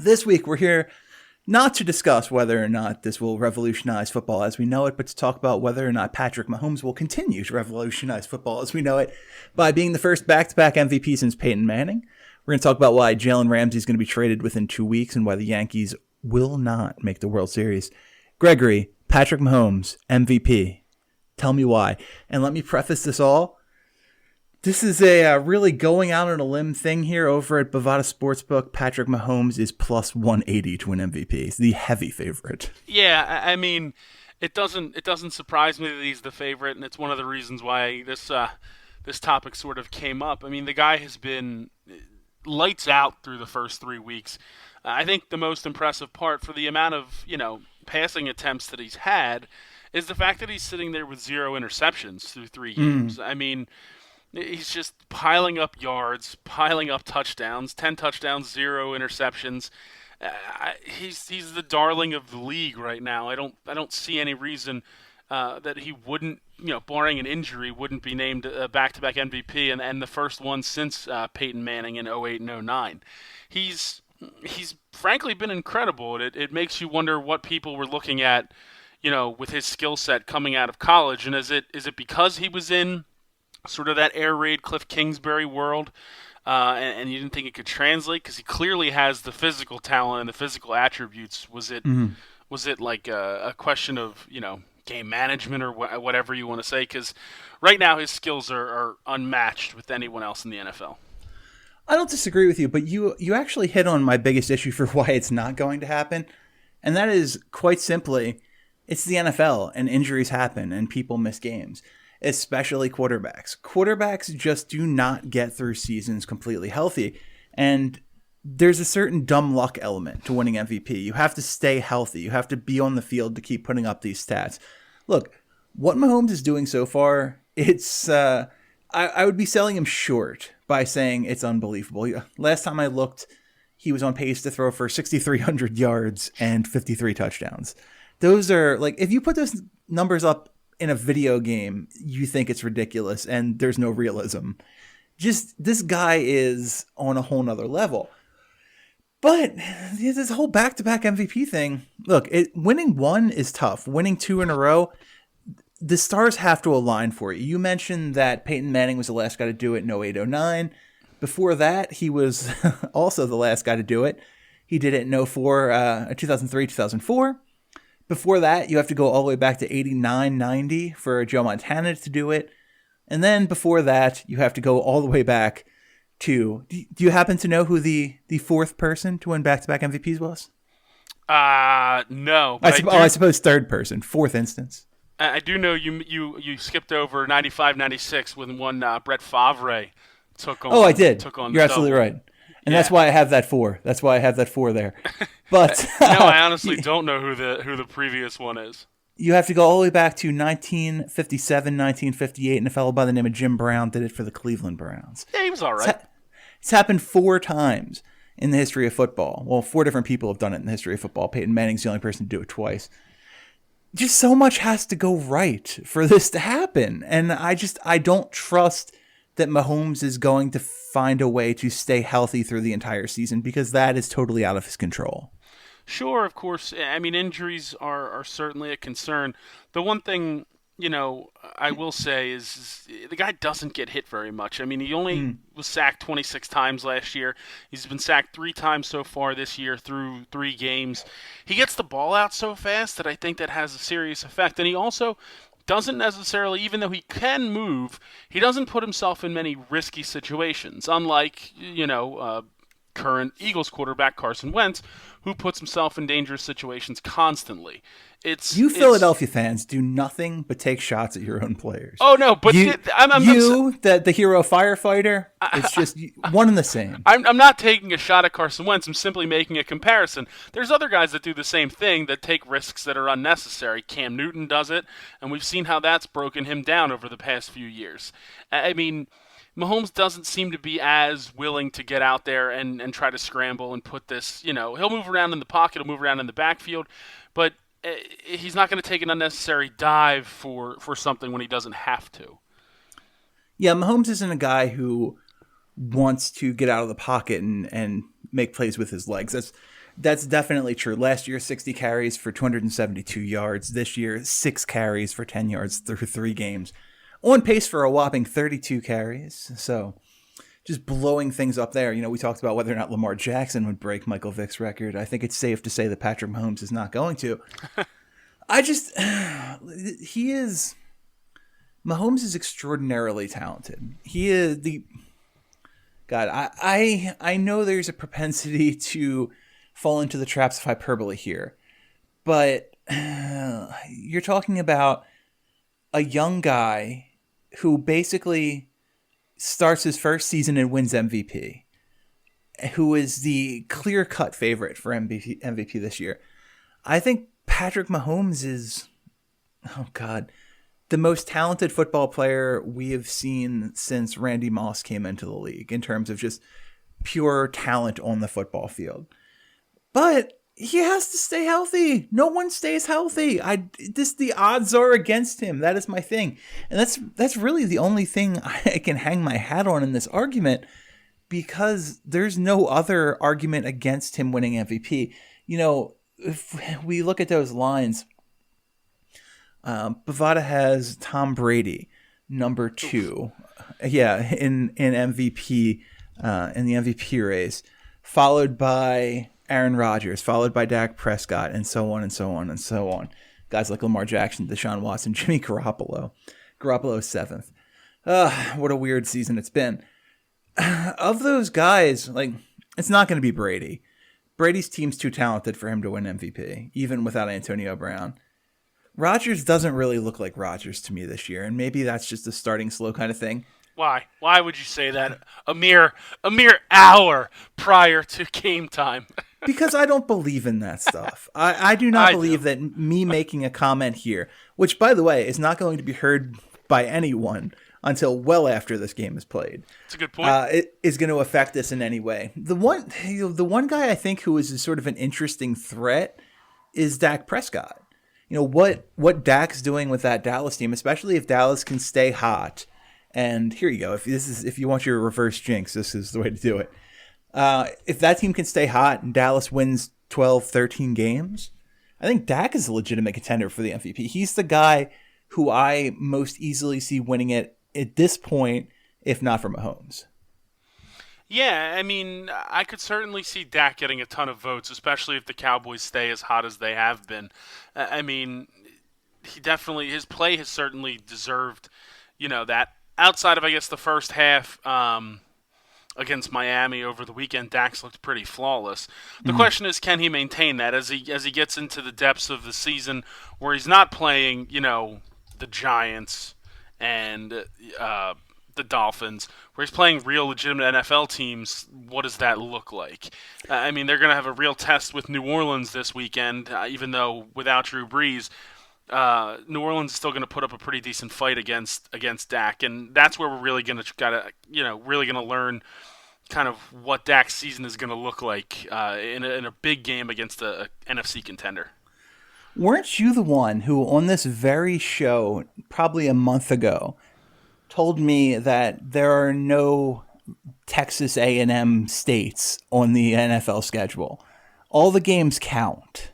This week, we're here not to discuss whether or not this will revolutionize football as we know it, but to talk about whether or not Patrick Mahomes will continue to revolutionize football as we know it by being the first back-to-back MVP since Peyton Manning. We're going to talk about why Jalen Ramsey is going to be traded within 2 weeks and why the Yankees will not make the World Series. Gregory, Patrick Mahomes, MVP. Tell me why. And let me preface this all. This is a really going out on a limb thing here over at Bovada Sportsbook. Patrick Mahomes is plus 180 to win MVP. He's the heavy favorite. Yeah, I mean, it doesn't surprise me that he's the favorite, and it's one of the reasons why this topic sort of came up. I mean, the guy has been lights out through the first 3 weeks. I think the most impressive part for the amount of, passing attempts that he's had is the fact that he's sitting there with 0 interceptions through 3 games. I mean, he's just piling up yards, piling up touchdowns, 10 touchdowns, 0 interceptions. He's the darling of the league right now. I don't see any reason that he wouldn't, barring an injury, wouldn't be named a back-to-back MVP and the first one since Peyton Manning in 08 and 09. He's frankly been incredible. It makes you wonder what people were looking at, with his skill set coming out of college. And is it because he was in sort of that air raid Cliff Kingsbury world, and you didn't think it could translate? Because he clearly has the physical talent and the physical attributes. Was it like a question of, game management or whatever you want to say? Because right now his skills are unmatched with anyone else in the NFL. I don't disagree with you, but you actually hit on my biggest issue for why it's not going to happen. And that is quite simply, it's the NFL and injuries happen and people miss games, especially quarterbacks. Quarterbacks just do not get through seasons completely healthy. And there's a certain dumb luck element to winning MVP. You have to stay healthy. You have to be on the field to keep putting up these stats. Look, what Mahomes is doing so far, it's I would be selling him short by saying it's unbelievable. Last time I looked, he was on pace to throw for 6,300 yards and 53 touchdowns. Those are, like, if you put those numbers up in a video game, you think it's ridiculous and there's no realism. Just, this guy is on a whole nother level. But this whole back-to-back MVP thing, look, winning 1 is tough. Winning 2 in a row, the stars have to align for you. You mentioned that Peyton Manning was the last guy to do it in 08, 09. Before that, he was also the last guy to do it. He did it in 2003, 2004. Before that, you have to go all the way back to 89, 90 for Joe Montana to do it. And then before that, you have to go all the way back to, do you happen to know who the fourth person to win back-to-back MVPs was? No. I suppose third person, fourth instance. I do know you skipped over 95, 96 when one Brett Favre took on. Oh, I did. Took on. You're absolutely right. And that's why I have that 4. That's why I have that 4 there. But no, I honestly don't know who the previous one is. You have to go all the way back to 1957, 1958, and a fellow by the name of Jim Brown did it for the Cleveland Browns. Yeah, he was all right. It's happened 4 times in the history of football. Well, 4 different people have done it in the history of football. Peyton Manning's the only person to do it twice. Just so much has to go right for this to happen. And I don't trust that Mahomes is going to find a way to stay healthy through the entire season because that is totally out of his control. Sure, of course. I mean, injuries are certainly a concern. The one thing, I will say is the guy doesn't get hit very much. I mean, he only was sacked 26 times last year. He's been sacked 3 times so far this year through 3 games. He gets the ball out so fast that I think that has a serious effect. And he also doesn't necessarily, even though he can move, he doesn't put himself in many risky situations, unlike, current Eagles quarterback Carson Wentz, who puts himself in dangerous situations constantly. Philadelphia fans do nothing but take shots at your own players. Oh no, but the hero firefighter, it's just one and the same. I'm not taking a shot at Carson Wentz. I'm simply making a comparison. There's other guys that do the same thing, that take risks that are unnecessary. Cam Newton does it, and we've seen how that's broken him down over the past few years. I mean, Mahomes doesn't seem to be as willing to get out there and try to scramble and put this, he'll move around in the pocket, he'll move around in the backfield, but he's not going to take an unnecessary dive for something when he doesn't have to. Yeah, Mahomes isn't a guy who wants to get out of the pocket and make plays with his legs. That's definitely true. Last year, 60 carries for 272 yards. This year, 6 carries for 10 yards through 3 games. On pace for a whopping 32 carries. So just blowing things up there. We talked about whether or not Lamar Jackson would break Michael Vick's record. I think it's safe to say that Patrick Mahomes is not going to. Mahomes is extraordinarily talented. He is God, I know there's a propensity to fall into the traps of hyperbole here, but you're talking about a young guy who basically starts his first season and wins MVP, who is the clear-cut favorite for MVP this year. I think Patrick Mahomes is, the most talented football player we have seen since Randy Moss came into the league in terms of just pure talent on the football field. But he has to stay healthy. No one stays healthy. The odds are against him. That is my thing. And that's really the only thing I can hang my hat on in this argument, because there's no other argument against him winning MVP. If we look at those lines, Bovada has Tom Brady, number 2. Yeah, in MVP, in the MVP race, followed by Aaron Rodgers, followed by Dak Prescott, and so on and so on and so on. Guys like Lamar Jackson, Deshaun Watson, Jimmy Garoppolo. Garoppolo's 7th. What a weird season it's been. Of those guys, it's not going to be Brady. Brady's team's too talented for him to win MVP, even without Antonio Brown. Rodgers doesn't really look like Rodgers to me this year, and maybe that's just a starting slow kind of thing. Why? Why would you say that a mere hour prior to game time? Because I don't believe in that stuff. I do not believe that me making a comment here, which, by the way, is not going to be heard by anyone until well after this game is played. That's a good point. It is going to affect this in any way. The one guy I think who is sort of an interesting threat is Dak Prescott. What Dak's doing with that Dallas team, especially if Dallas can stay hot. And here you go. If you want your reverse jinx, this is the way to do it. If that team can stay hot and Dallas wins 12, 13 games, I think Dak is a legitimate contender for the MVP. He's the guy who I most easily see winning it at this point, if not for Mahomes. Yeah, I mean, I could certainly see Dak getting a ton of votes, especially if the Cowboys stay as hot as they have been. I mean, his play has certainly deserved, that. Outside of, I guess, the first half against Miami over the weekend, Dak's looked pretty flawless. The question is, can he maintain that as he gets into the depths of the season where he's not playing, the Giants and the Dolphins, where he's playing real legitimate NFL teams? What does that look like? I mean, they're going to have a real test with New Orleans this weekend, even though without Drew Brees, New Orleans is still going to put up a pretty decent fight against Dak, and that's where we're really going to learn kind of what Dak's season is going to look like in a big game against a NFC contender. Weren't you the one who, on this very show, probably a month ago, told me that there are no Texas A&M states on the NFL schedule? All the games count.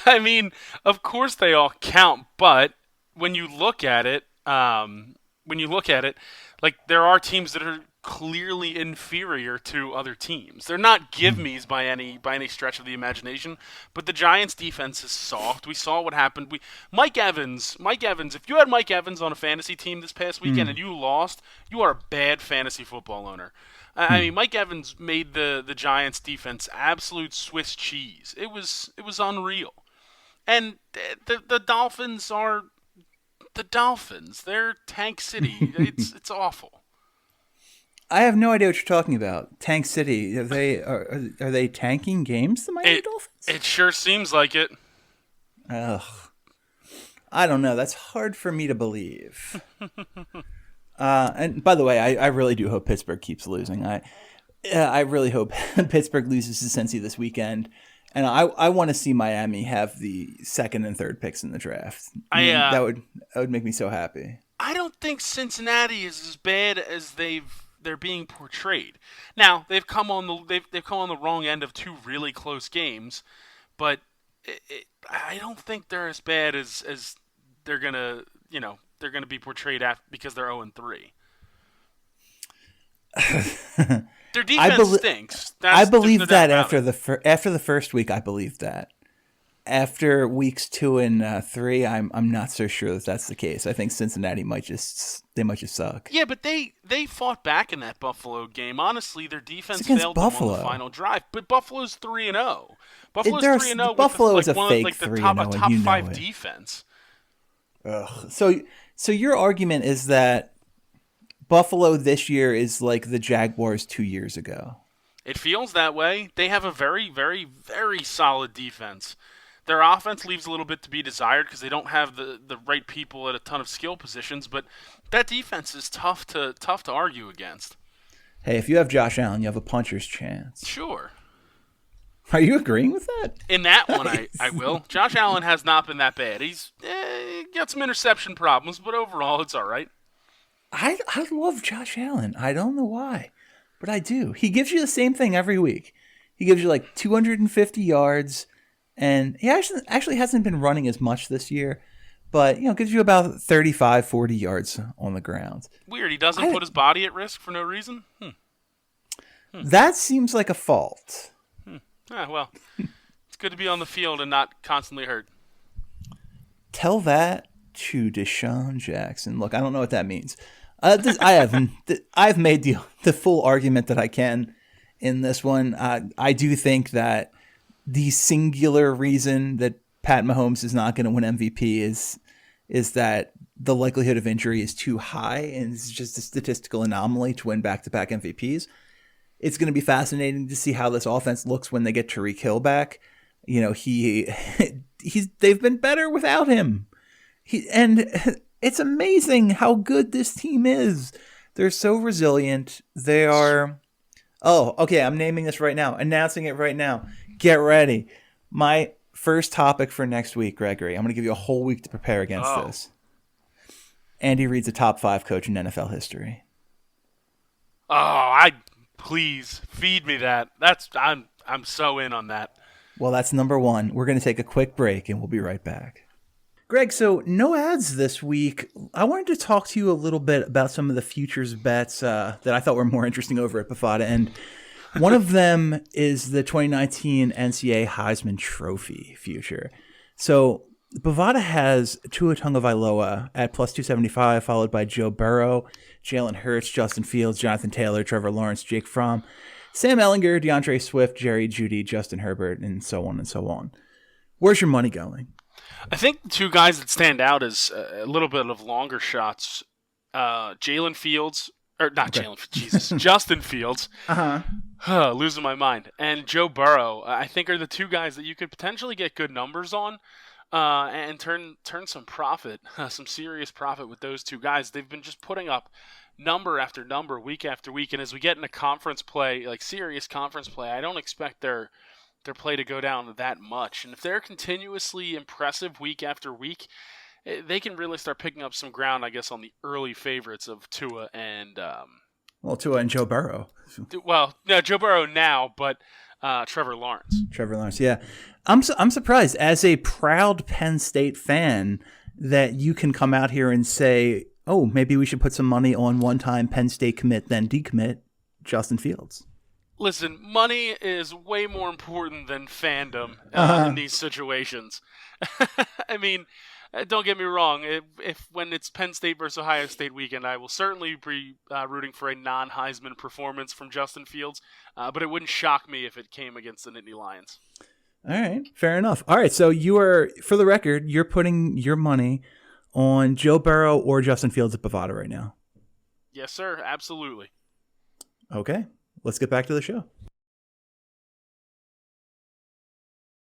I mean, of course they all count, but when you look at it, there are teams that are clearly inferior to other teams. They're not give-me's by any stretch of the imagination, but the Giants' defense is soft. We saw what happened. Mike Evans, if you had Mike Evans on a fantasy team this past weekend and you lost, you are a bad fantasy football owner. I mean, Mike Evans made the Giants' defense absolute Swiss cheese. It was unreal. And the Dolphins are the Dolphins. They're Tank City. It's awful. I have no idea what you're talking about. Tank City. Are they tanking games, the Miami Dolphins? It sure seems like it. Ugh. I don't know. That's hard for me to believe. And by the way, I really do hope Pittsburgh keeps losing. I really hope Pittsburgh loses to Cincy this weekend. And I want to see Miami have the second and third picks in the draft. That would make me so happy. I don't think Cincinnati is as bad as they've they're being portrayed. Now they've come on the wrong end of two really close games, but I don't think they're as bad as they're gonna be portrayed because they're 0-3. Their defense stinks. I believe no that after the first week. I believe that. After weeks 2 and 3, I'm not so sure that that's the case. I think Cincinnati might just suck. Yeah, but they fought back in that Buffalo game. Honestly, their defense failed them on the final drive. But Buffalo's 3-0. Buffalo's 3-0. Buffalo is a one fake of, the 3-0, top and 5 defense. Ugh. So your argument is that Buffalo this year is like the Jaguars 2 years ago. It feels that way. They have a very, very, very solid defense. Their offense leaves a little bit to be desired because they don't have the right people at a ton of skill positions, but that defense is tough to argue against. Hey, if you have Josh Allen, you have a puncher's chance. Sure. Are you agreeing with that? In that one, I will. Josh Allen has not been that bad. He's got some interception problems, but overall it's all right. I love Josh Allen. I don't know why, but I do. He gives you the same thing every week. He gives you like 250 yards. And he actually hasn't been running as much this year, but gives you about 35, 40 yards on the ground. Weird. He doesn't put his body at risk for no reason? That seems like a fault. Well, it's good to be on the field and not constantly hurt. Tell that to Deshaun Jackson. Look, I don't know what that means. I've made the full argument that I can in this one. I do think that the singular reason that Pat Mahomes is not going to win MVP is that the likelihood of injury is too high, and it's just a statistical anomaly to win back-to-back MVPs. It's going to be fascinating to see how this offense looks when they get Tyreek Hill back. They've been better without him. And it's amazing how good this team is. They're so resilient. They are. Oh, okay. I'm naming this right now. Announcing it right now. Get ready. My first topic for next week, Gregory. I'm going to give you a whole week to prepare against this. Andy Reid's a top 5 coach in NFL history. Please feed me that. I'm so in on that. Well, that's number 1. We're going to take a quick break and we'll be right back. Greg, so no ads this week. I wanted to talk to you a little bit about some of the futures bets that I thought were more interesting over at Bovada, and one of them is the 2019 NCAA Heisman Trophy future. So Bovada has Tua Tagovailoa at plus 275, followed by Joe Burrow, Jalen Hurts, Justin Fields, Jonathan Taylor, Trevor Lawrence, Jake Fromm, Sam Ehlinger, DeAndre Swift, Jerry Jeudy, Justin Herbert, and so on and so on. Where's your money going? I think the two guys that stand out as a little bit of longer shots, Justin Fields. Losing my mind. And Joe Burrow, I think, are the two guys that you could potentially get good numbers on and turn some profit, some serious profit with those two guys. They've been just putting up number after number, week after week. And as we get into conference play, like serious conference play, I don't expect their play to go down that much. And if they're continuously impressive week after week, they can really start picking up some ground, I guess, on the early favorites of Tua and Tua and Joe Burrow. Well, no, Joe Burrow now, but Trevor Lawrence, yeah. I'm surprised as a proud Penn State fan that you can come out here and say, oh, maybe we should put some money on one-time Penn State commit, then decommit Justin Fields. Listen, money is way more important than fandom in these situations. I mean, don't get me wrong. If when it's Penn State versus Ohio State weekend, I will certainly be rooting for a non-Heisman performance from Justin Fields. But it wouldn't shock me if it came against the Nittany Lions. All right, fair enough. All right, so you are, for the record, you're putting your money on Joe Burrow or Justin Fields at Bovada right now. Yes, sir. Absolutely. Okay, let's get back to the show.